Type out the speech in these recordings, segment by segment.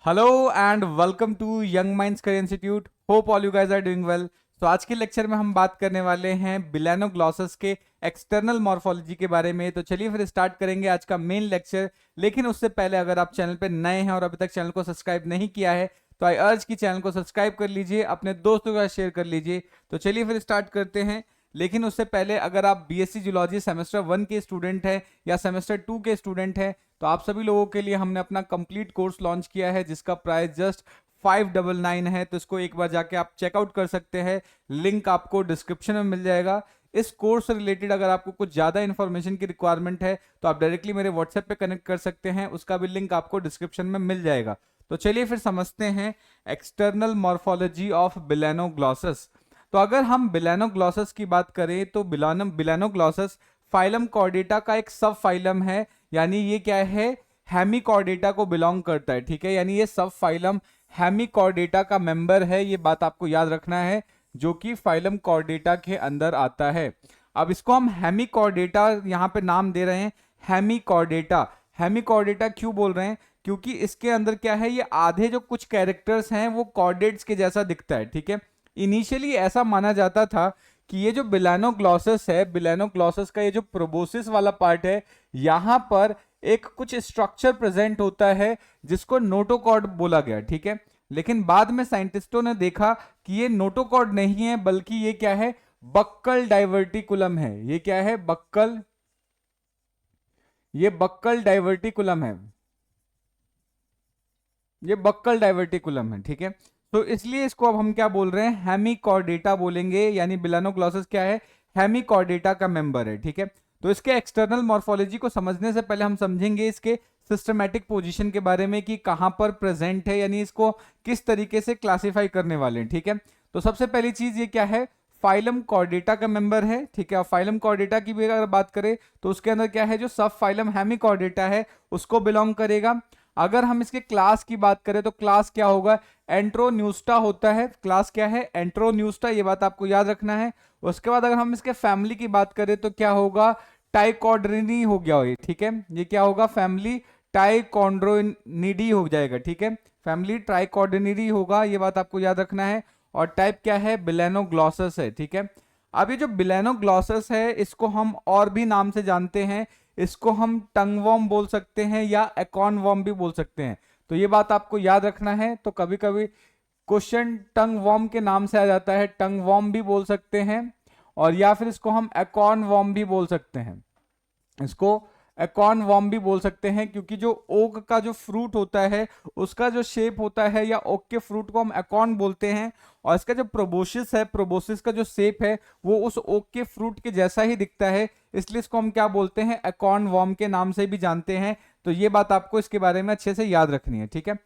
Hello and welcome to young minds career institute. Hope all you guys are doing well. तो आज के lecture में हम बात करने वाले हैं बिलानोग्लॉसस के एक्सटर्नल मॉर्फोलॉजी के बारे में। तो चलिए फिर स्टार्ट करेंगे आज का मेन लेक्चर। लेकिन उससे पहले अगर आप चैनल पे नए हैं और अभी तक चैनल को सब्सक्राइब नहीं किया है तो आई अर्ज की चैनल को सब्सक्राइब कर लीजिए, अपने दोस्तों के साथ शेयर कर लीजिए। तो चलिए फिर स्टार्ट करते हैं। लेकिन उससे पहले अगर आप बीएससी जूलॉजी सेमेस्टर 1 के स्टूडेंट हैं या सेमेस्टर 2 के स्टूडेंट हैं तो आप सभी लोगों के लिए हमने अपना कंप्लीट कोर्स लॉन्च किया है जिसका प्राइस जस्ट 599 है। तो इसको एक बार जाके आप चेकआउट कर सकते हैं, लिंक आपको डिस्क्रिप्शन में मिल जाएगा। इस कोर्स से रिलेटेड अगर आपको कुछ ज़्यादा इन्फॉर्मेशन की रिक्वायरमेंट है तो आप डायरेक्टली मेरे व्हाट्सएप पे कनेक्ट कर सकते हैं, उसका भी लिंक आपको डिस्क्रिप्शन में मिल जाएगा। तो चलिए फिर समझते हैं एक्सटर्नल मॉर्फोलॉजी ऑफ बिलानोग्लॉसस। तो अगर हम बिलानोग्लॉसस की बात करें तो बिलानोग्लॉसस फाइलम कॉर्डेटा का एक सब फाइलम है, यानी ये क्या है, हेमिकॉर्डेटा को बिलोंग करता है। ठीक है, यानी ये सब फाइलम हेमिकॉर्डेटा का मेंबर है, ये बात आपको याद रखना है, जो कि फाइलम कॉर्डेटा के अंदर आता है। अब इसको हम हेमिकॉर्डेटा यहाँ पे नाम दे रहे हैं, हेमिकॉर्डेटा। हेमिकॉर्डेटा क्यों बोल रहे हैं? क्योंकि इसके अंदर क्या है, ये आधे जो कुछ कैरेक्टर्स हैं वो कॉर्डेट्स के जैसा दिखता है। ठीक है, इनिशियली ऐसा माना जाता था कि ये जो बिलानोग्लॉसस है, बिलानोग्लॉसस का ये जो प्रोबोसिस वाला पार्ट है, यहां पर एक कुछ स्ट्रक्चर प्रेजेंट होता है जिसको नोटोकॉर्ड बोला गया। ठीक है, लेकिन बाद में साइंटिस्टों ने देखा कि ये नोटोकॉर्ड नहीं है, बल्कि ये क्या है, बक्कल डाइवर्टिकुलम है। ये क्या है, बक्कल, ये बक्कल डाइवर्टिकुलम है, ये बक्कल डाइवर्टिकुलम है। ठीक है, तो इसलिए इसको अब हम क्या बोल रहे हैं, हेमिकॉर्डेटा बोलेंगे, यानी बिलानोग्लॉसस क्या है, हेमिकॉर्डेटा का मेंबर है। ठीक है, तो इसके एक्सटर्नल मॉर्फोलॉजी को समझने से पहले हम समझेंगे इसके सिस्टमैटिक पोजीशन के बारे में कि कहां पर प्रेजेंट है, यानी इसको किस तरीके से क्लासिफाई करने वाले हैं। ठीक है, तो सबसे पहली चीज ये क्या है, फाइलम कॉर्डेटा का मेंबर है। ठीक है, और फाइलम कॉर्डेटा की भी अगर बात करें तो उसके अंदर क्या है, जो सब फाइलम हेमिकॉर्डेटा है उसको बिलोंग करेगा। अगर हम इसके क्लास की बात करें तो क्लास क्या होगा, एंट्रोन्यूस्टा होता है। क्लास क्या है, एंट्रोन्यूस्टा, ये बात आपको याद रखना है। उसके बाद अगर हम इसके फैमिली की बात करें तो क्या होगा, टाइकॉड्रिनी हो गया ये। ठीक है, ये क्या होगा, फैमिली टाइकॉन्ड्रोनिडी हो जाएगा। ठीक है, फैमिली ट्राइकॉर्डिनिडी होगा, ये बात आपको याद रखना है। और टाइप क्या है, बिलेनोग्लॉसस है। ठीक है, अब ये जो बिलेनोग्लॉसस है इसको हम और भी नाम से जानते हैं, इसको हम टंग वॉर्म बोल सकते हैं या एकॉन वॉर्म भी बोल सकते हैं। तो ये बात आपको याद रखना है। तो कभी कभी क्वेश्चन टंग वॉर्म के नाम से आ जाता है, टंग वॉर्म भी बोल सकते हैं, और या फिर इसको हम एकॉन वॉर्म भी बोल सकते हैं। इसको एकॉन वॉर्म भी बोल सकते हैं, क्योंकि जो ओक का जो फ्रूट होता है उसका जो शेप होता है, या ओक के फ्रूट को हम एकॉन बोलते हैं, और इसका जो प्रोबोसिस है, प्रोबोसिस का जो शेप है वो उस ओक के फ्रूट के जैसा ही दिखता है, इसलिए इसको हम क्या बोलते हैं, एकॉन वॉर्म के नाम से भी जानते हैं। तो ये बात आपको इसके बारे में अच्छे से याद रखनी है। ठीक है,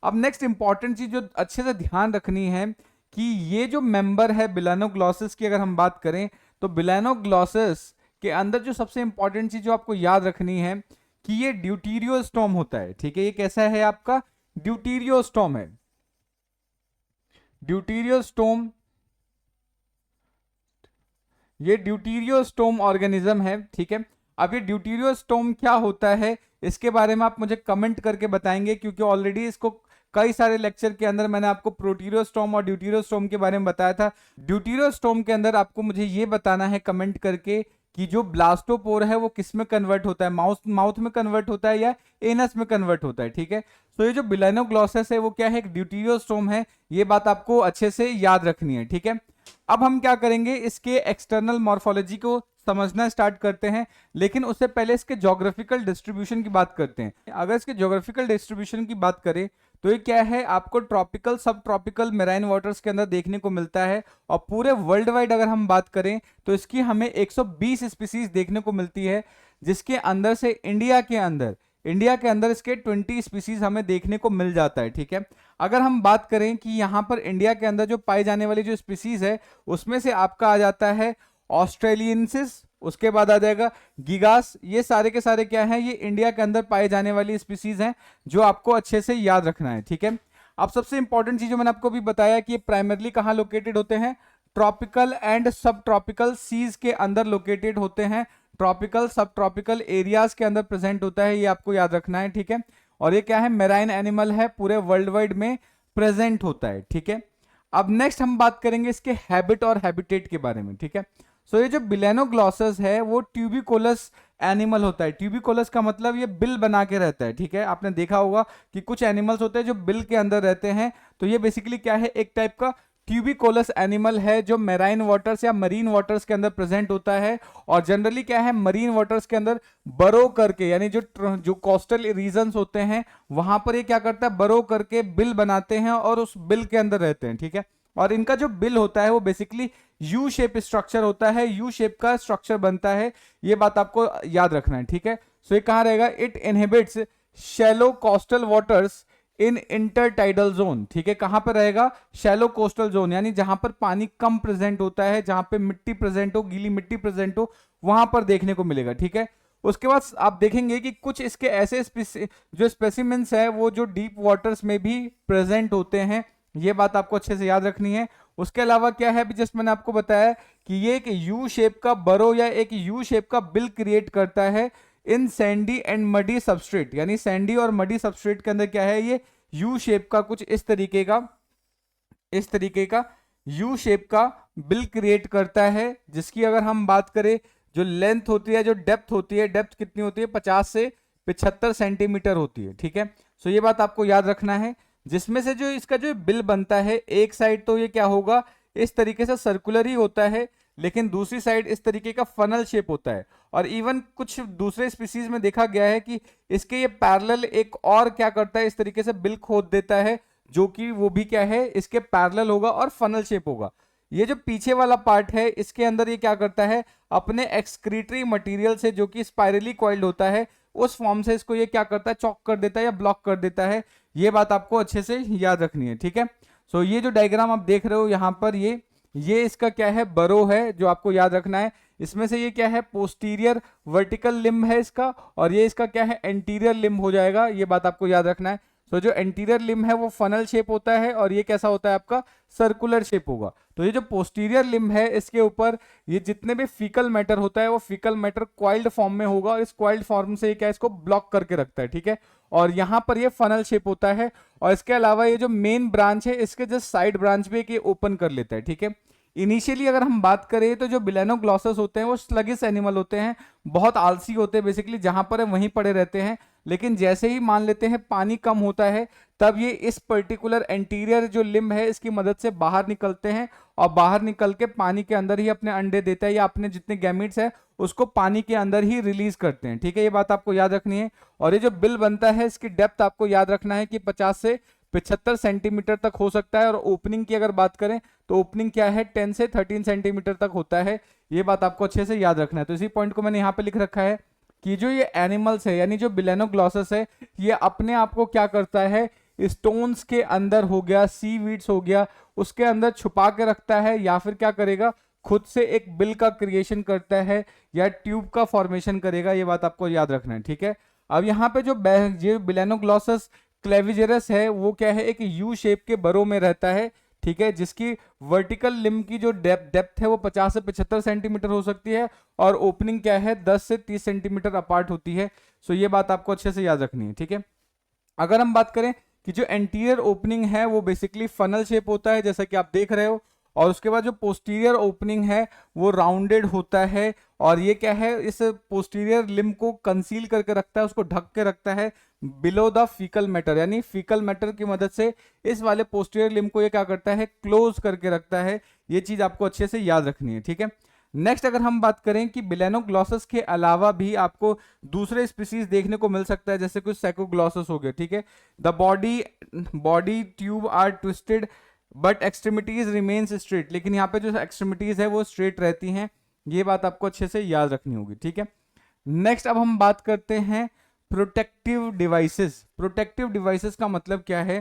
अब नेक्स्ट इंपॉर्टेंट चीज जो अच्छे से ध्यान रखनी है कि ये जो मेंबर है बिलानोग्लॉसस की, अगर हम बात करें तो बिलानोग्लॉसस के अंदर जो सबसे इंपॉर्टेंट चीज जो आपको याद रखनी है कि ये ड्यूटीरियोस्टोम होता है। ठीक है, ये कैसा है, आपका ड्यूटीरियोस्टोम है, ड्यूटीरियोस्टोम, ये ड्यूटीरियोस्टोम ऑर्गेनिज्म है। ठीक है, अब ये ड्यूटीरियोस्टोम क्या होता है इसके बारे में आप मुझे कमेंट करके बताएंगे, क्योंकि ऑलरेडी इसको कई सारे लेक्चर के अंदर मैंने आपको प्रोटीरियोस्टोम और ड्यूटीरियोस्टोम के बारे में बताया था। ड्यूटीरियोस्टोम के अंदर आपको मुझे ये बताना है कमेंट करके कि जो ब्लास्टोपोर है वो किस में कन्वर्ट होता है, माउथ में कन्वर्ट होता है या एनस में कन्वर्ट होता है। ठीक है, तो ये जो बिलानोग्लॉसस है वो क्या है, एक ड्यूटीरियोस्टोम है, ये बात आपको अच्छे से याद रखनी है। ठीक है, अब हम क्या करेंगे, इसके एक्सटर्नल मॉर्फोलॉजी को समझना स्टार्ट करते हैं, लेकिन उससे पहले इसके ज्योग्राफिकल डिस्ट्रीब्यूशन की बात करते हैं। अगर इसके ज्योग्राफिकल डिस्ट्रीब्यूशन की बात करें तो ये क्या है, आपको ट्रॉपिकल, सब ट्रॉपिकल, मेराइन वाटर्स के अंदर देखने को मिलता है, और पूरे वर्ल्ड वाइड अगर हम बात करें तो इसकी हमें 120 स्पीसीज देखने को मिलती है, जिसके अंदर से इंडिया के अंदर इसके 20 स्पीसीज हमें देखने को मिल जाता है। ठीक है, अगर हम बात करें कि यहाँ पर इंडिया के अंदर जो पाई जाने वाली जो स्पीसीज है उसमें से आपका आ जाता है ऑस्ट्रेलियंसिस, उसके बाद आ जाएगा गिगास, ये सारे के सारे क्या हैं, ये इंडिया के अंदर पाए जाने वाली स्पीसीज हैं जो आपको अच्छे से याद रखना है। ठीक है, अब सबसे इंपॉर्टेंट चीज जो मैंने आपको भी बताया कि ये प्राइमरली कहाँ लोकेटेड होते हैं, ट्रॉपिकल एंड सब ट्रॉपिकल सीज के अंदर लोकेटेड होते हैं, ट्रॉपिकल सब ट्रॉपिकल एरियाज के अंदर प्रेजेंट होता है, ये आपको याद रखना है। ठीक है, और ये क्या है, मेराइन एनिमल है, पूरे वर्ल्ड वाइड में प्रेजेंट होता है, ठीक है। अब नेक्स्ट हम बात करेंगे इसके हैबिट और हैबिटेट के बारे में, ठीक है। सो ये जो बिलेनोग्लॉसस है वो ट्यूबिकोलस एनिमल होता है। ट्यूबिकोलस का मतलब ये बिल बना के रहता है, ठीक है। आपने देखा होगा कि कुछ एनिमल्स होते हैं जो बिल के अंदर रहते हैं, तो ये बेसिकली क्या है, एक टाइप का ट्यूबिकोलस एनिमल है जो मैराइन वाटर्स या मरीन वाटर्स के अंदर प्रेजेंट होता है। और जनरली क्या है, मरीन वाटर्स के अंदर बरो करके, यानी जो कोस्टल रीजन्स होते हैं वहां पर ये क्या करता है, बरो करके बिल बनाते हैं और उस बिल के अंदर रहते हैं, ठीक है। और इनका जो बिल होता है वो बेसिकली यू शेप स्ट्रक्चर होता है, यू शेप का स्ट्रक्चर बनता है, ये बात आपको याद रखना है, ठीक है। सो ये कहां रहेगा, it inhibits shallow coastal waters in intertidal zone, ठीक है। कहां पर रहेगा, शैलो कोस्टल जोन, यानी जहां पर पानी कम प्रेजेंट होता है, जहां पे मिट्टी प्रेजेंट हो, गीली मिट्टी प्रेजेंट हो, वहां पर देखने को मिलेगा, ठीक है। उसके बाद आप देखेंगे कि कुछ इसके ऐसे जो स्पेसिमेंस है वो जो डीप वाटर्स में भी प्रेजेंट होते हैं, ये बात आपको अच्छे से याद रखनी है। उसके अलावा क्या है, जस्ट मैंने आपको बताया कि ये एक यू शेप का बरो या एक यू शेप का बिल क्रिएट करता है इन सैंडी एंड मडी सबस्ट्रेट, यानी सैंडी और मडी सबस्ट्रेट के अंदर क्या है, ये यू शेप का कुछ इस तरीके का यू शेप का बिल क्रिएट करता है, जिसकी अगर हम बात करें जो लेंथ होती है, जो डेप्थ होती है, डेप्थ कितनी होती है, 50 से 75 सेंटीमीटर होती है, ठीक है। सो ये बात आपको याद रखना है। जिसमें से जो इसका जो बिल बनता है, एक साइड तो ये क्या होगा, इस तरीके से सर्कुलर ही होता है, लेकिन दूसरी साइड इस तरीके का फनल शेप होता है। और इवन कुछ दूसरे स्पीसीज में देखा गया है कि इसके ये पैरेलल एक और क्या करता है, इस तरीके से बिल खोद देता है, जो कि वो भी क्या है, इसके पैरेलल होगा और फनल शेप होगा। ये जो पीछे वाला पार्ट है, इसके अंदर ये क्या करता है, अपने एक्सक्रीटरी मटेरियल से, जो कि स्पाइरली कॉइल्ड होता है, उस फॉर्म से इसको ये क्या करता है, चॉक कर देता है या ब्लॉक कर देता है। ये बात आपको अच्छे से याद रखनी है, ठीक है। सो ये जो डायग्राम आप देख रहे हो यहाँ पर, ये इसका क्या है, बरो है, जो आपको याद रखना है। इसमें से ये क्या है, पोस्टीरियर वर्टिकल लिम्ब है इसका, और ये इसका क्या है, एंटीरियर लिम्ब हो जाएगा, ये बात आपको याद रखना है। सो जो एंटीरियर लिम्ब है वो फनल शेप होता है, और ये कैसा होता है आपका, सर्कुलर शेप होगा। तो ये जो पोस्टीरियर लिम्ब है, इसके ऊपर ये जितने भी फीकल मैटर होता है वो फीकल मैटर क्वाइल्ड फॉर्म में होगा, और इस क्वाइल्ड फॉर्म से ये क्या, इसको ब्लॉक करके रखता है, ठीक है। और यहाँ पर ये फनल शेप होता है, और इसके अलावा ये जो मेन ब्रांच है, इसके जस्ट साइड ब्रांच भी ये ओपन कर लेता है, ठीक है। इनिशियली अगर हम बात करें तो जो बिलेनोग्लॉसस होते हैं वो स्लगिस एनिमल होते हैं, बहुत आलसी होते हैं, बेसिकली जहां पर है वहीं पड़े रहते हैं। लेकिन जैसे ही मान लेते हैं पानी कम होता है, तब ये इस पर्टिकुलर एंटीरियर जो लिम्ब है इसकी मदद से बाहर निकलते हैं, और बाहर निकल के पानी के अंदर ही अपने अंडे देते हैं, या अपने जितने गैमीट्स है उसको पानी के अंदर ही रिलीज करते हैं, ठीक है। ये बात आपको याद रखनी है। और ये जो बिल बनता है, इसकी डेप्थ आपको याद रखना है कि 50 से 75 सेंटीमीटर तक हो सकता है। और ओपनिंग की अगर बात करें तो ओपनिंग क्या है, 10 से 13 सेंटीमीटर तक होता है। ये बात आपको अच्छे से याद रखना है। तो इसी पॉइंट को मैंने यहाँ पे लिख रखा है कि जो ये एनिमल्स है, यानी जो बिलेनोग्लॉसस है, ये अपने आप को क्या करता है, स्टोन्स के अंदर हो गया, सी वीड्स हो गया, उसके अंदर छुपा के रखता है, या फिर क्या करेगा, खुद से एक बिल का क्रिएशन करता है या ट्यूब का फॉर्मेशन करेगा। ये बात आपको याद रखना है, ठीक है। अब यहाँ पे जो बिलेनोग्लॉसस क्लेविजेरस है वो क्या है, एक यू शेप के बरो में रहता है, ठीक है, जिसकी वर्टिकल लिम्ब की जो डेप्थ है वो 50 से 75 सेंटीमीटर हो सकती है, और ओपनिंग क्या है, 10 से 30 सेंटीमीटर अपार्ट होती है। सो ये बात आपको अच्छे से याद रखनी है, ठीक है। अगर हम बात करें कि जो एंटीरियर ओपनिंग है वो बेसिकली फनल शेप होता है, जैसा कि आप देख रहे हो, और उसके बाद जो पोस्टीरियर ओपनिंग है वो राउंडेड होता है, और ये क्या है, इस पोस्टीरियर लिम्ब को कंसील करके रखता है, उसको ढक के रखता है बिलो द फीकल मैटर, यानी फीकल मैटर की मदद से इस वाले पोस्टीरियर लिम्ब को ये क्या करता है, क्लोज करके रखता है। ये चीज आपको अच्छे से याद रखनी है, ठीक है। नेक्स्ट अगर हम बात करें कि बिलेनोग्लॉसस के अलावा भी आपको दूसरे स्पीसीज देखने को मिल सकता है, जैसे कुछ सैकोग्लॉसस हो गए, ठीक है। The body tube are twisted but extremities remains straight, लेकिन यहाँ पे जो एक्सट्रीमिटीज है वो स्ट्रेट रहती हैं। ये बात आपको अच्छे से याद रखनी होगी, ठीक है। नेक्स्ट अब हम बात करते हैं प्रोटेक्टिव डिवाइसेस। प्रोटेक्टिव डिवाइसेस का मतलब क्या है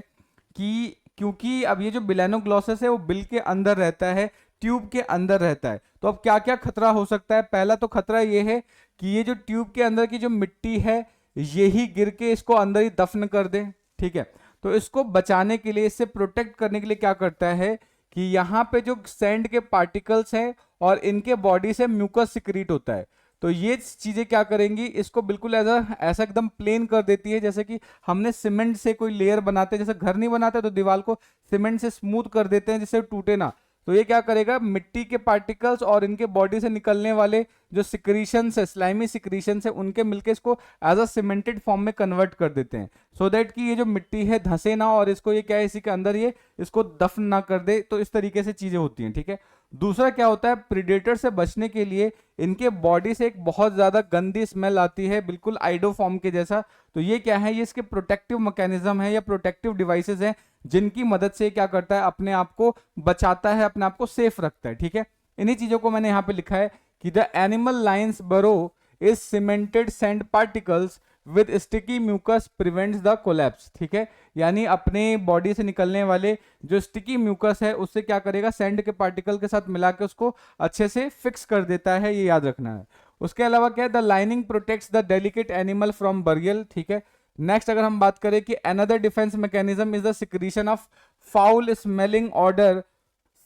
कि क्योंकि अब ये जो बिलेनोग्लॉसस है वो बिल के अंदर रहता है, ट्यूब के अंदर रहता है, तो अब क्या क्या खतरा हो सकता है। पहला तो खतरा ये है कि ये जो ट्यूब के अंदर की जो मिट्टी है यही गिर के इसको अंदर ही दफन कर दे, ठीक है। तो इसको बचाने के लिए, इससे प्रोटेक्ट करने के लिए क्या करता है कि यहाँ पे जो सैंड के पार्टिकल्स हैं और इनके बॉडी से म्यूकस सिक्रीट होता है, तो ये चीजें क्या करेंगी, इसको बिल्कुल ऐसा एकदम प्लेन कर देती है, जैसे कि हमने सीमेंट से कोई लेयर बनाते हैं, जैसे घर नहीं बनाते तो दीवार को सीमेंट से स्मूथ कर देते हैं जिससे टूटे ना, तो ये क्या करेगा, मिट्टी के पार्टिकल्स और इनके बॉडी से निकलने वाले जो सिक्रीशंस है, स्लाइमी सिक्रीशंस है, उनके मिलके इसको एज अ सीमेंटेड फॉर्म में कन्वर्ट कर देते हैं, सो दैट कि ये जो मिट्टी है धंसे ना और इसको ये क्या है, इसी के अंदर ये इसको दफन ना कर दे। तो इस तरीके से चीजें होती हैं, ठीक है। दूसरा क्या होता है, प्रीडेटर से बचने के लिए इनके बॉडी से एक बहुत ज्यादा गंदी स्मेल आती है, बिल्कुल आइडोफॉर्म के जैसा। तो ये क्या है, ये इसके प्रोटेक्टिव मैकेनिज्म है या प्रोटेक्टिव डिवाइसेस हैं जिनकी मदद से क्या करता है, अपने आप को बचाता है, अपने आप को सेफ रखता है, ठीक है। इन्हीं चीजों को मैंने यहाँ पे लिखा है कि the animal lines burrow is cemented sand particles with sticky mucus prevents the collapse, ठीक है। यानी अपने बॉडी से निकलने वाले जो स्टिकी म्यूकस है उससे क्या करेगा, सैंड के पार्टिकल के साथ मिला के उसको अच्छे से फिक्स कर देता है, ये याद रखना है। उसके अलावा क्या है, the lining protects the delicate animal from burial, ठीक है। नेक्स्ट अगर हम बात करें कि another defence mechanism is the secretion of foul smelling odour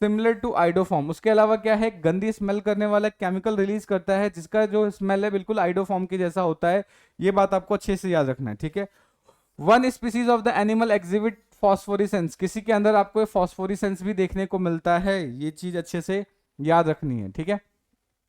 similar to iodoform. उसके अलावा क्या है, गंदी स्मेल करने वाला केमिकल रिलीज करता है जिसका जो स्मेल है बिल्कुल आइडोफॉर्म के जैसा होता है, ये बात आपको अच्छे से याद रखना है, ठीक है। One species of the animal exhibit phosphorescence, किसी के अंदर आपको फॉस्फोरिसेंस भी देखने को मिलता है, ये चीज अच्छे से याद रखनी है, ठीक है।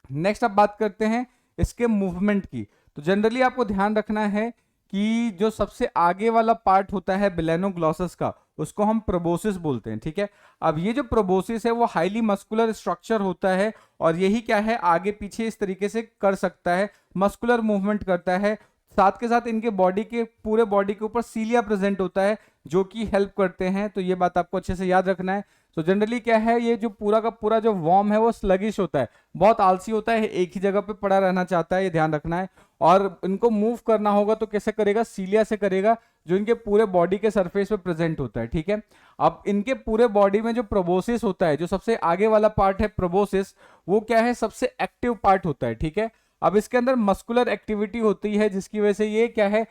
नेक्स्ट अब बात करते हैं इसके मूवमेंट की। तो जनरली आपको ध्यान रखना है कि जो सबसे आगे वाला पार्ट होता है बेलेनोग्लॉसस का, उसको हम प्रोबोसिस बोलते हैं, ठीक है। अब ये जो प्रोबोसिस है वो हाईली मस्कुलर स्ट्रक्चर होता है और यही क्या है, आगे पीछे इस तरीके से कर सकता है, मस्कुलर मूवमेंट करता है। साथ के साथ इनके बॉडी के पूरे बॉडी के ऊपर सीलिया प्रेजेंट होता है जो कि हेल्प करते हैं, तो ये बात आपको अच्छे से याद रखना है। तो जनरली क्या है, ये जो पूरा का पूरा जो वॉर्म है वो स्लगिश होता है, बहुत आलसी होता है, एक ही जगह पे पड़ा रहना चाहता है, ये ध्यान रखना है। और इनको मूव करना होगा तो कैसे करेगा, सीलिया से करेगा, जो इनके पूरे बॉडी के सरफेस पे प्रेजेंट होता है, ठीक है। अब इनके पूरे बॉडी में जो प्रोबोसिस होता है, जो सबसे आगे वाला पार्ट है प्रोबोसिस, वो क्या है, सबसे एक्टिव पार्ट होता है, ठीक है। अब इसके अंदर मस्कुलर एक्टिविटी होती है जिसकी वजह से ये क्या है,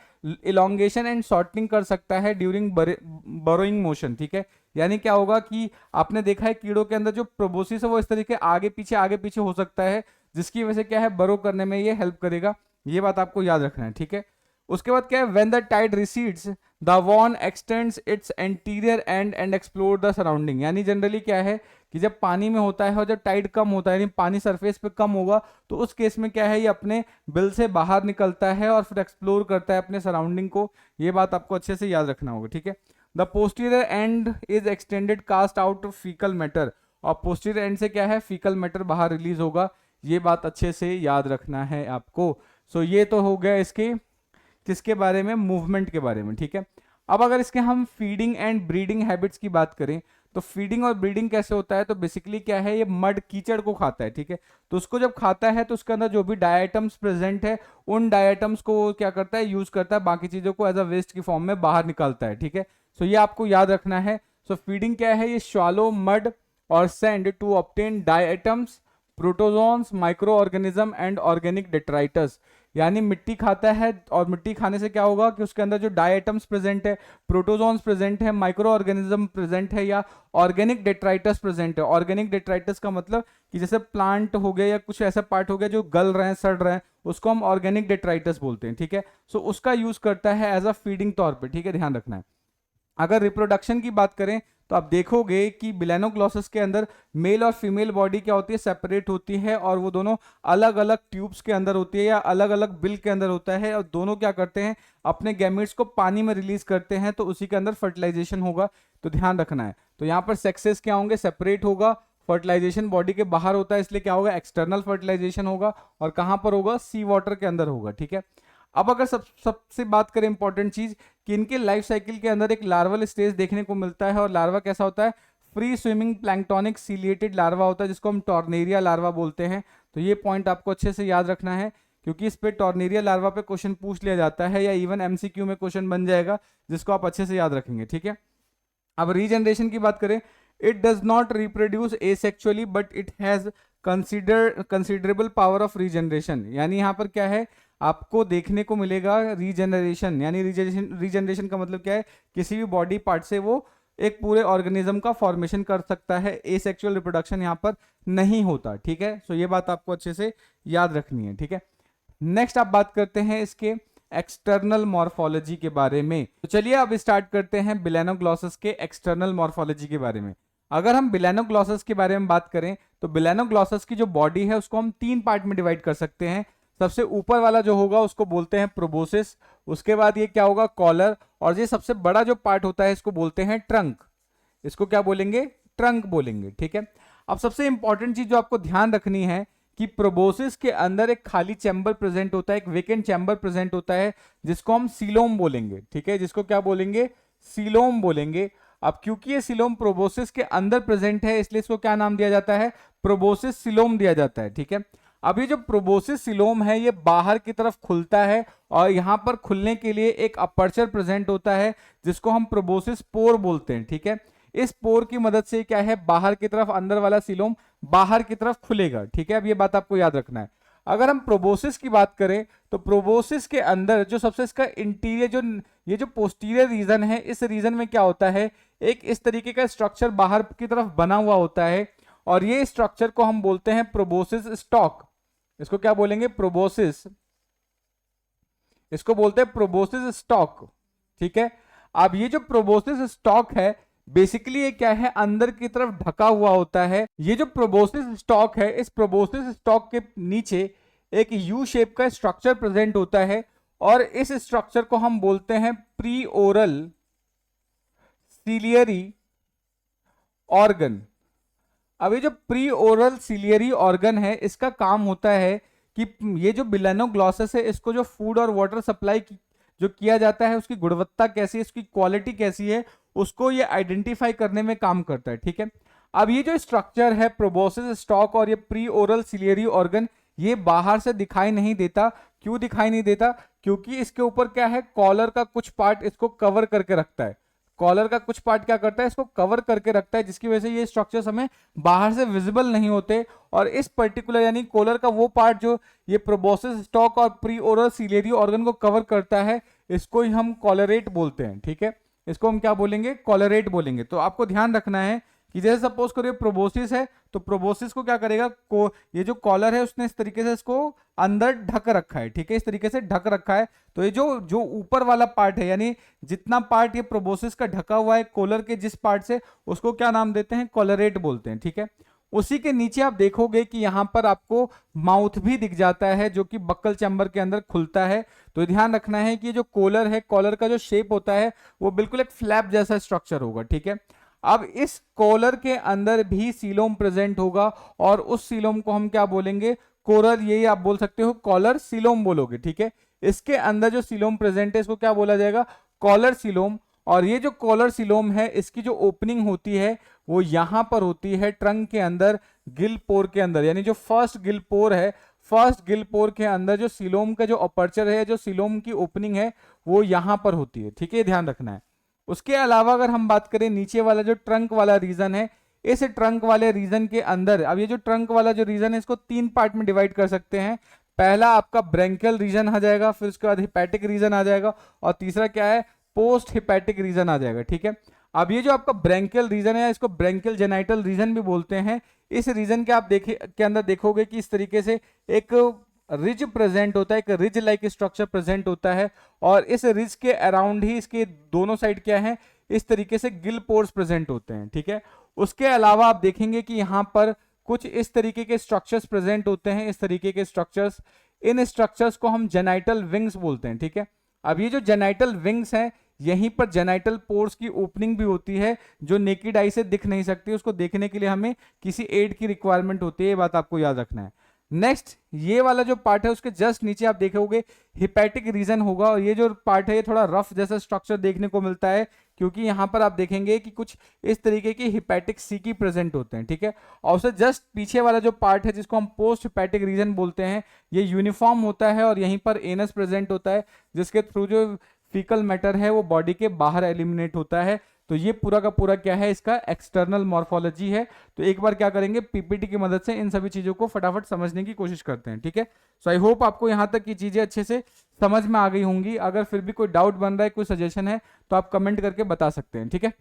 इलोंगेशन एंड शॉर्टनिंग कर सकता है ड्यूरिंग बरोइंग मोशन, ठीक है। यानी क्या होगा कि आपने देखा है कीड़ों के अंदर जो प्रोबोसिस है वो इस तरीके आगे पीछे हो सकता है, जिसकी वजह से क्या है, बरो करने में ये हेल्प करेगा, ये बात आपको याद रखना है, ठीक है। उसके बाद क्या है, when the tide recedes the worm extends its anterior end and explore the surrounding. यानी जनरली क्या है कि जब पानी में होता है और जब टाइड कम होता है, यानी पानी सरफेस पे कम होगा, तो उस केस में क्या है, ये अपने बिल से बाहर निकलता है और फिर एक्सप्लोर करता है अपने सराउंडिंग को, ये बात आपको अच्छे से याद रखना होगा, ठीक है। The posterior end is extended cast out faecal matter, और पोस्टीरियर एंड से क्या है, फीकल मैटर बाहर रिलीज होगा, ये बात अच्छे से याद रखना है आपको। सो ये तो हो गया इसके किसके बारे में, मूवमेंट के बारे में, ठीक है। अब अगर इसके हम फीडिंग एंड ब्रीडिंग हैबिट्स की बात करें, तो फीडिंग और ब्रीडिंग कैसे होता है, तो बेसिकली क्या है, ये मड कीचड़ को खाता है, ठीक है। तो उसको जब खाता है तो उसके अंदर जो भी डायटम्स प्रेजेंट है उन डायटम्स को वो क्या करता है, यूज करता है, बाकी चीजों को एज अ वेस्ट की फॉर्म में बाहर निकालता है, ठीक है। सो ये आपको याद रखना है। सो फीडिंग क्या है, ये स्वालो मड और sand to obtain diatoms, protozoans, micro organism and organic detritus. यानी मिट्टी खाता है और मिट्टी खाने से क्या होगा कि उसके अंदर जो डायटम्स प्रेजेंट है, प्रोटोजोन्स प्रेजेंट है, माइक्रो ऑर्गेनिज्म प्रेजेंट है या ऑर्गेनिक डेट्राइटस प्रेजेंट है। ऑर्गेनिक डेट्राइटस का मतलब कि जैसे प्लांट हो गया या कुछ ऐसा पार्ट हो गया जो गल रहे हैं, सड़ रहे हैं, उसको हम ऑर्गेनिक डेट्राइटस बोलते हैं, ठीक है। सो उसका यूज करता है एज अ फीडिंग तौर पर, ठीक है, ध्यान रखना है। अगर रिप्रोडक्शन की बात करें तो आप देखोगे कि बिलेनोग्लॉसस के अंदर मेल और फीमेल बॉडी क्या होती है, सेपरेट होती है, और वो दोनों अलग अलग ट्यूब्स के अंदर होती है या अलग अलग बिल के अंदर होता है, और दोनों क्या करते हैं, अपने गैमेट्स को पानी में रिलीज करते हैं, तो उसी के अंदर फर्टिलाइजेशन होगा, तो ध्यान रखना है। तो यहाँ पर सेक्सेस क्या होंगे, सेपरेट होगा, फर्टिलाइजेशन बॉडी के बाहर होता है, इसलिए क्या होगा, एक्सटर्नल फर्टिलाइजेशन होगा, और कहाँ पर होगा, सी वाटर के अंदर होगा, ठीक है। अब अगर सबसे बात करें इंपॉर्टेंट चीज कि इनके लाइफ साइकिल के अंदर एक लार्वल स्टेज देखने को मिलता है, और लार्वा कैसा होता है, free swimming planktonic ciliated larva होता है, जिसको हम टॉर्नेरिया लार्वा बोलते हैं। तो ये पॉइंट आपको अच्छे से याद रखना है, क्योंकि इस पे टॉर्नेरिया लार्वा पे क्वेश्चन पूछ लिया जाता है, या इवन एमसीक्यू में क्वेश्चन बन जाएगा, जिसको आप अच्छे से याद रखेंगे, ठीक है। अब रीजनरेशन की बात करें, it does not reproduce asexually but it has considerable power of regeneration. यानी यहाँ पर क्या है, आपको देखने को मिलेगा रीजनरेशन, यानी रीजनरेशन का मतलब क्या है, किसी भी बॉडी पार्ट से वो एक पूरे ऑर्गेनिज्म का फॉर्मेशन कर सकता है, एसेक्सुअल रिप्रोडक्शन यहाँ पर नहीं होता, ठीक है। सो ये बात आपको अच्छे से याद रखनी है, ठीक है। नेक्स्ट आप बात करते हैं इसके एक्सटर्नल मॉर्फोलॉजी के बारे में। तो चलिए अब स्टार्ट करते हैं बिलेनोग्लॉसस के एक्सटर्नल मॉर्फोलॉजी के बारे में। अगर हम बिलेनोग्लॉसस के बारे में बात करें तो बिलेनोग्लॉसस की जो बॉडी है उसको हम 3 पार्ट में डिवाइड कर सकते हैं। सबसे ऊपर वाला जो होगा उसको बोलते हैं प्रोबोसिस, उसके बाद ये क्या होगा कॉलर, और ये सबसे बड़ा जो पार्ट होता है इसको बोलते हैं ट्रंक। इसको क्या बोलेंगे, ट्रंक बोलेंगे, ठीक है। अब सबसे इंपॉर्टेंट चीज जो आपको ध्यान रखनी है कि प्रोबोसिस के अंदर एक खाली चैम्बर प्रेजेंट होता है, एक वेकेंट चैम्बर प्रेजेंट होता है जिसको हम सीलोम बोलेंगे, ठीक है, जिसको क्या बोलेंगे, सीलोम बोलेंगे। अब क्योंकि ये सीलोम प्रोबोसिस के अंदर प्रेजेंट है इसलिए इसको क्या नाम दिया जाता है, प्रोबोसिस सीलोम दिया जाता है, ठीक है। अब ये जो प्रोबोसिस सीलोम है ये बाहर की तरफ खुलता है और यहां पर खुलने के लिए एक अपर्चर प्रेजेंट होता है जिसको हम प्रोबोसिस पोर बोलते हैं, ठीक है। इस पोर की मदद से क्या है, बाहर की तरफ अंदर वाला सीलोम बाहर की तरफ खुलेगा, ठीक है। अब ये बात आपको याद रखना है। अगर हम प्रोबोसिस की बात करें तो प्रोबोसिस के अंदर जो सबसे इसका इंटीरियर जो ये जो पोस्टीरियर रीजन है, इस रीजन में क्या होता है, एक इस तरीके का स्ट्रक्चर बाहर की तरफ बना हुआ होता है और ये स्ट्रक्चर को हम बोलते हैं प्रोबोसिस स्टॉक। इसको क्या बोलेंगे, प्रोबोसिस, इसको बोलते हैं प्रोबोसिस स्टॉक, ठीक है। अब ये जो प्रोबोसिस स्टॉक है बेसिकली ये क्या है, अंदर की तरफ ढका हुआ होता है। ये जो प्रोबोसिस स्टॉक है, इस प्रोबोसिस स्टॉक के नीचे एक यू शेप का स्ट्रक्चर प्रेजेंट होता है और इस स्ट्रक्चर को हम बोलते हैं प्री ओरल सिलियरी ऑर्गन। अब ये जो प्री ओरल सिलियरी ऑर्गन है इसका काम होता है कि ये जो बिलेनोग्लॉसस है इसको जो फूड और वाटर सप्लाई जो किया जाता है उसकी गुणवत्ता कैसी है, उसकी क्वालिटी कैसी है, उसको ये आइडेंटिफाई करने में काम करता है, ठीक है। अब ये जो स्ट्रक्चर है प्रोबोसिस स्टॉक और ये प्री ओरल सिलियरी ऑर्गन ये बाहर से दिखाई नहीं देता। क्यों दिखाई नहीं देता, क्योंकि इसके ऊपर क्या है, कॉलर का कुछ पार्ट इसको कवर करके रखता है। कॉलर का कुछ पार्ट क्या करता है, इसको कवर करके रखता है, जिसकी वजह से ये स्ट्रक्चर्स हमें बाहर से विजिबल नहीं होते। और इस पर्टिकुलर यानी कॉलर का वो पार्ट जो ये प्रोबोसिस स्टॉक और प्री ओरल सिलियरी ऑर्गन को कवर करता है इसको ही हम कॉलरेट बोलते हैं, ठीक है। इसको हम क्या बोलेंगे, कॉलरेट बोलेंगे। तो आपको ध्यान रखना है कि जैसे सपोज करिए प्रोबोसिस है तो प्रोबोसिस को क्या करेगा, ये जो कॉलर है उसने इस तरीके से इसको अंदर ढक रखा है, ठीक है, इस तरीके से ढक रखा है। तो ये जो जो ऊपर वाला पार्ट है यानी जितना पार्ट ये प्रोबोसिस का ढका हुआ है कॉलर के जिस पार्ट से, उसको क्या नाम देते हैं, कॉलरेट बोलते हैं, ठीक है। उसी के नीचे आप देखोगे कि यहां पर आपको माउथ भी दिख जाता है जो कि बक्कल चैम्बर के अंदर खुलता है। तो ध्यान रखना है कि जो कॉलर है, कॉलर का जो शेप होता है वो बिल्कुल एक फ्लैप जैसा स्ट्रक्चर होगा, ठीक है। अब इस कॉलर के अंदर भी सीलोम प्रेजेंट होगा और उस सीलोम को हम क्या बोलेंगे, कोरल, यही आप बोल सकते हो, कॉलर सीलोम बोलोगे, ठीक है। इसके अंदर जो सीलोम प्रेजेंट है इसको क्या बोला जाएगा, कॉलर सीलोम। और ये जो कॉलर सीलोम है इसकी जो ओपनिंग होती है वो यहां पर होती है ट्रंक के अंदर, गिल पोर के अंदर, यानी जो फर्स्ट गिल पोर है, फर्स्ट गिल पोर के अंदर जो सीलोम का जो अपर्चर है, जो सीलोम की ओपनिंग है वो यहां पर होती है, ठीक है, ध्यान रखना है। उसके अलावा अगर हम बात करें नीचे वाला जो ट्रंक वाला रीजन है, इस ट्रंक वाले रीजन के अंदर, अब ये जो ट्रंक वाला जो रीजन है इसको 3 पार्ट में डिवाइड कर सकते हैं। पहला आपका ब्रेंकियल रीजन आ जाएगा, फिर उसके बाद हिपैटिक रीजन आ जाएगा और तीसरा क्या है, पोस्ट हिपैटिक रीजन आ जाएगा, ठीक है। अब ये जो आपका ब्रेंकियल रीजन है इसको ब्रेंकियल जेनाइटल रीजन भी बोलते हैं। इस रीजन के आप के अंदर देखोगे कि इस तरीके से एक रिज प्रेजेंट होता है, एक रिज लाइक स्ट्रक्चर प्रेजेंट होता है और इस रिज के अराउंड ही इसके दोनों साइड क्या है, इस तरीके से गिल पोर्स प्रेजेंट होते हैं, ठीक है। उसके अलावा आप देखेंगे कि यहां पर कुछ इस तरीके के स्ट्रक्चर्स प्रेजेंट होते हैं, इस तरीके के स्ट्रक्चर्स, इन स्ट्रक्चर्स को हम जेनाइटल विंग्स बोलते हैं, ठीक है। अब ये जो जेनाइटल विंग्स हैं यहीं पर जेनाइटल पोर्स की ओपनिंग भी होती है जो नेकेड आई से दिख नहीं सकती, उसको देखने के लिए हमें किसी एड की रिक्वायरमेंट होती है, ये बात आपको याद रखना है। नेक्स्ट ये वाला जो पार्ट है उसके जस्ट नीचे आप देखोगे हिपैटिक रीजन होगा और ये जो पार्ट है ये थोड़ा रफ जैसा स्ट्रक्चर देखने को मिलता है क्योंकि यहां पर आप देखेंगे कि कुछ इस तरीके की हिपैटिक सी की प्रेजेंट होते हैं, ठीक है। और उससे जस्ट पीछे वाला जो पार्ट है जिसको हम पोस्ट हिपैटिक रीजन बोलते हैं ये यूनिफॉर्म होता है और यहीं पर एनस प्रेजेंट होता है जिसके थ्रू जो फीकल मैटर है वो बॉडी के बाहर एलिमिनेट होता है। तो ये पूरा का पूरा क्या है, इसका एक्सटर्नल मॉर्फोलॉजी है। तो एक बार क्या करेंगे, पीपीटी की मदद से इन सभी चीजों को फटाफट समझने की कोशिश करते हैं, ठीक है। सो आई होप आपको यहाँ तक की चीजें अच्छे से समझ में आ गई होंगी। अगर फिर भी कोई डाउट बन रहा है, कोई सजेशन है तो आप कमेंट करके बता सकते हैं, ठीक है।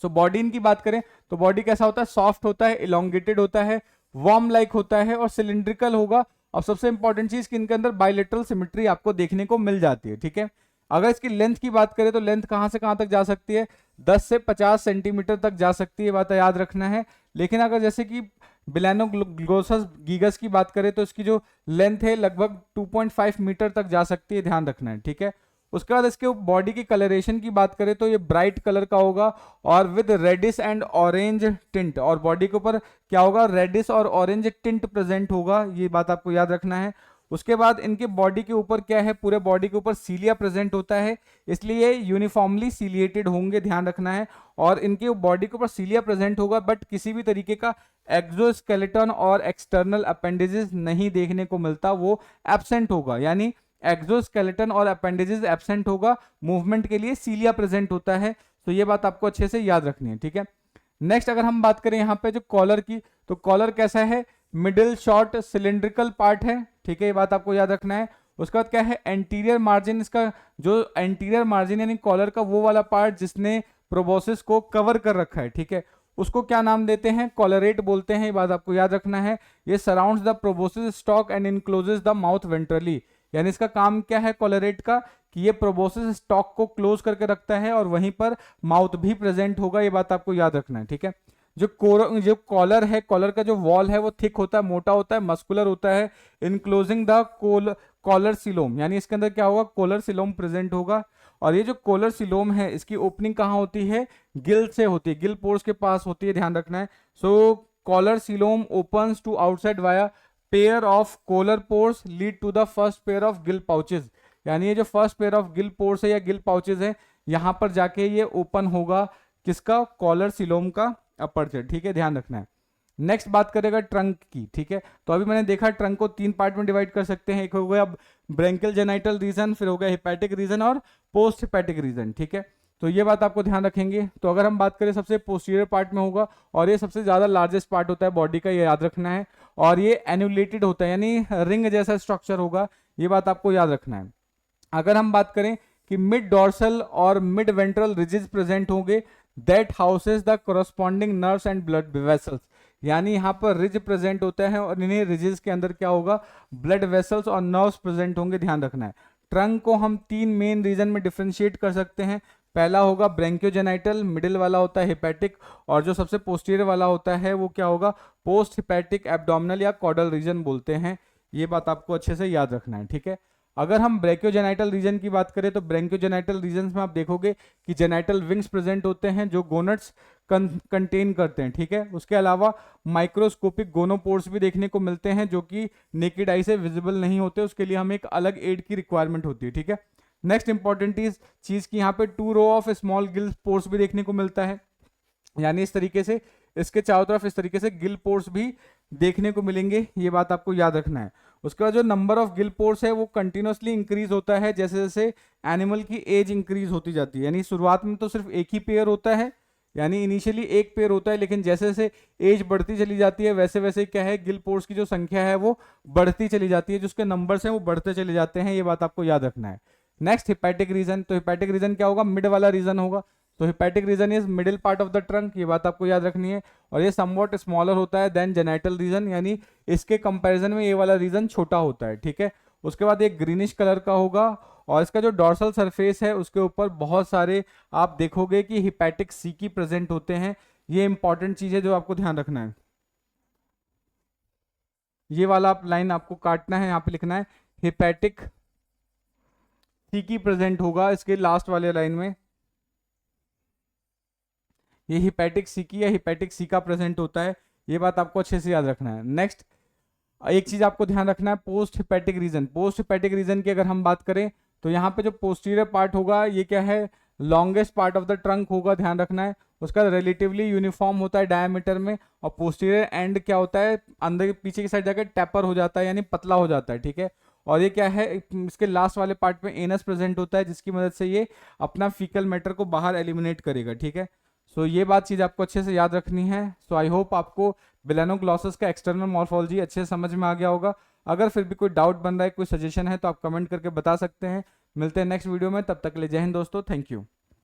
सो बॉडी इनकी बात करें तो बॉडी कैसा होता है, सॉफ्ट होता है, इलोंगेटेड होता है, वार्म लाइक होता है और सिलिंड्रिकल होगा अब सबसे इंपॉर्टेंट चीज कि इनके अंदर बायलेटरल सिमेट्री आपको देखने को मिल जाती है, ठीक है। अगर इसकी लेंथ की बात करें तो लेंथ कहां से कहां तक जा सकती है, 10 से 50 सेंटीमीटर तक जा सकती है, बात याद रखना है। लेकिन अगर जैसे कि बिलानोग्लोसस गीगस की बात करें तो इसकी जो लेंथ है लगभग 2.5 मीटर तक जा सकती है, ध्यान रखना है, ठीक है। उसके बाद इसके बॉडी की कलरेशन की बात करें तो ये ब्राइट कलर का होगा और with reddish and orange tint, और बॉडी के ऊपर क्या होगा, रेडिश और ऑरेंज टिंट प्रेजेंट होगा, ये बात आपको याद रखना है। उसके बाद इनके बॉडी के ऊपर क्या है, पूरे बॉडी के ऊपर सीलिया प्रेजेंट होता है, इसलिए यूनिफॉर्मली सीलिएटेड होंगे, ध्यान रखना है। और इनके बॉडी के ऊपर सीलिया प्रेजेंट होगा बट किसी भी तरीके का एक्सोस्केलेटन और एक्सटर्नल अपेंडेजेस नहीं देखने को मिलता, वो एब्सेंट होगा, यानी एक्सोस्केलेटन और अपेंडेजेस एब्सेंट होगा, मूवमेंट के लिए सीलिया प्रेजेंट होता है। तो ये बात आपको अच्छे से याद रखनी है, ठीक है। नेक्स्ट अगर हम बात करें यहाँ पे जो कॉलर की, तो कॉलर कैसा है, मिडिल शॉर्ट सिलिंड्रिकल पार्ट है, ठीक है, ये बात आपको याद रखना है। उसके बाद क्या है, एंटीरियर मार्जिन, इसका जो एंटीरियर मार्जिन यानी कॉलर का वो वाला पार्ट जिसने प्रोबोसिस को कवर कर रखा है, ठीक है, उसको क्या नाम देते हैं, कॉलरेट बोलते हैं, ये बात आपको याद रखना है। ये surrounds the proboscis stalk and encloses the mouth ventrally, यानी इसका काम क्या है कॉलरेट का, कि ये प्रोबोसिस स्टॉक को क्लोज करके रखता है और वहीं पर माउथ भी प्रेजेंट होगा, ये बात आपको याद रखना है, ठीक है। जो कॉलर है, कॉलर का जो वॉल है वो थिक होता है, मोटा होता है, मस्कुलर होता है, इनक्लोजिंग द कॉलर सिलोम, यानी इसके अंदर क्या होगा, कॉलर सिलोम प्रेजेंट होगा। और ये जो कॉलर सिलोम है इसकी ओपनिंग कहाँ होती है, गिल से होती है, गिल पोर्स के पास होती है, ध्यान रखना है। So collar coelom opens to outside via pair of collar pores lead to the first pair of gill pouches, यानी ये जो first pair of gill pores है या गिल पाउचेस है, यहां पर जाके ये ओपन होगा, किसका, कॉलर सिलोम का अपर्चर, ठीक है, ध्यान रखना है। नेक्स्ट बात करेगा ट्रंक की, ठीक है। तो अभी मैंने देखा ट्रंक को 3 पार्ट में डिवाइड कर सकते हैं, एक हो गया ब्रेंकियल जेनाइटल रीजन, फिर हो गया हिपैटिक रीजन और पोस्ट हिपैटिक रीजन, ठीक है। तो ये बात आपको ध्यान रखेंगे। तो अगर हम बात करें सबसे पोस्टीरियर पार्ट में होगा और ये सबसे ज्यादा लार्जेस्ट पार्ट होता है बॉडी का, ये याद रखना है। और ये एन्यूलेटेड होता है, यानी रिंग जैसा स्ट्रक्चर होगा, ये बात आपको याद रखना है। अगर हम बात करें कि मिड डॉर्सल और मिड वेंट्रल रिजेस प्रेजेंट होंगे, that houses the corresponding nerves and blood vessels, यानी यहाँ पर रिज प्रेजेंट होता है और इन्हीं रिजेस के अंदर क्या होगा, ब्लड वेसल्स और नर्व्स प्रेजेंट होंगे, ध्यान रखना है। ट्रंक को हम 3 मेन रीजन में डिफरेंशिएट कर सकते हैं। पहला होगा ब्रेंकियोजेनाइटल, मिडिल वाला होता है हिपैटिक, और जो सबसे पोस्टीरियर वाला होता है वो क्या होगा, पोस्ट हिपैटिक एब्डोमिनल या कॉडल रीजन बोलते हैं, ये बात आपको अच्छे से याद रखना है, ठीक है। अगर हम ब्रैकियोजेनाइटल रीजन की बात करें तो ब्रैकियोजेनाइटल रीजन में आप देखोगे कि जेनाइटल विंग्स प्रेजेंट होते हैं जो गोनट्स कंटेन करते हैं, ठीक है। उसके अलावा माइक्रोस्कोपिक गोनोपोर्स भी देखने को मिलते हैं जो कि नेकेड आई से विजिबल नहीं होते, उसके लिए हमें एक अलग एड की रिक्वायरमेंट होती है, ठीक है। नेक्स्ट इंपॉर्टेंट चीज की यहाँ पे 2 row of small gill pores भी देखने को मिलता है, यानी इस तरीके से इसके चारों तरफ इस तरीके से गिल पोर्स भी देखने को मिलेंगे, ये बात आपको याद रखना है। उसके बाद जो नंबर ऑफ गिल पोर्स है वो कंटिन्यूसली इंक्रीज होता है जैसे जैसे एनिमल की एज इंक्रीज होती जाती है, यानी शुरुआत में तो सिर्फ एक ही पेयर होता है, यानी इनिशियली एक पेयर होता है, लेकिन जैसे जैसे एज बढ़ती चली जाती है वैसे वैसे क्या है, गिल पोर्स की जो संख्या है वो बढ़ती चली जाती है, जिसके नंबर्स हैं वो बढ़ते चले जाते हैं, ये बात आपको याद रखना है। नेक्स्ट हिपैटिक रीजन, तो हिपैटिक रीजन क्या होगा, मिड वाला रीजन होगा, तो hepatic region is middle part of the trunk, ये बात आपको याद रखनी है। और ये समवॉट स्मॉलर होता है देन जेनाइटल रीजन, यानी इसके कंपैरिजन में ये वाला रीजन छोटा होता है, ठीक है। उसके बाद एक ग्रीनिश कलर का होगा और इसका जो डॉर्सल सरफेस है उसके ऊपर बहुत सारे आप देखोगे कि हिपैटिक सीकी प्रेजेंट होते हैं, ये इंपॉर्टेंट चीज है जो आपको ध्यान रखना है। ये वाला आप लाइन आपको काटना है, यहाँ पे लिखना है हिपैटिक सीकी प्रेजेंट होगा इसके लास्ट वाले लाइन में, ये हिपैटिक सीकी या हिपैटिक सीका प्रेजेंट होता है, ये बात आपको अच्छे से याद रखना है। नेक्स्ट एक चीज आपको ध्यान रखना है, post hepatic region. Post hepatic region की अगर हम बात करें तो यहाँ पे जो पोस्टीरियर पार्ट होगा ये क्या है, longest part of the trunk होगा, ध्यान रखना है। उसका रिलेटिवली यूनिफॉर्म होता है डायमीटर में, और पोस्टीरियर एंड क्या होता है, अंदर पीछे की साइड जाकर टैपर हो जाता है, यानी पतला हो जाता है, ठीक है। और ये क्या है, इसके लास्ट वाले पार्ट में एनस प्रेजेंट होता है जिसकी मदद से ये अपना फीकल मैटर को बाहर एलिमिनेट करेगा, ठीक है। सो ये बात चीज आपको अच्छे से याद रखनी है। सो आई होप आपको बेलानोग्लोसस का एक्सटर्नल मॉर्फोलॉजी अच्छे से समझ में आ गया होगा। अगर फिर भी कोई डाउट बन रहा है, कोई सजेशन है तो आप कमेंट करके बता सकते हैं। मिलते हैं नेक्स्ट वीडियो में, तब तक के लिए जय हिंद दोस्तों, थैंक यू।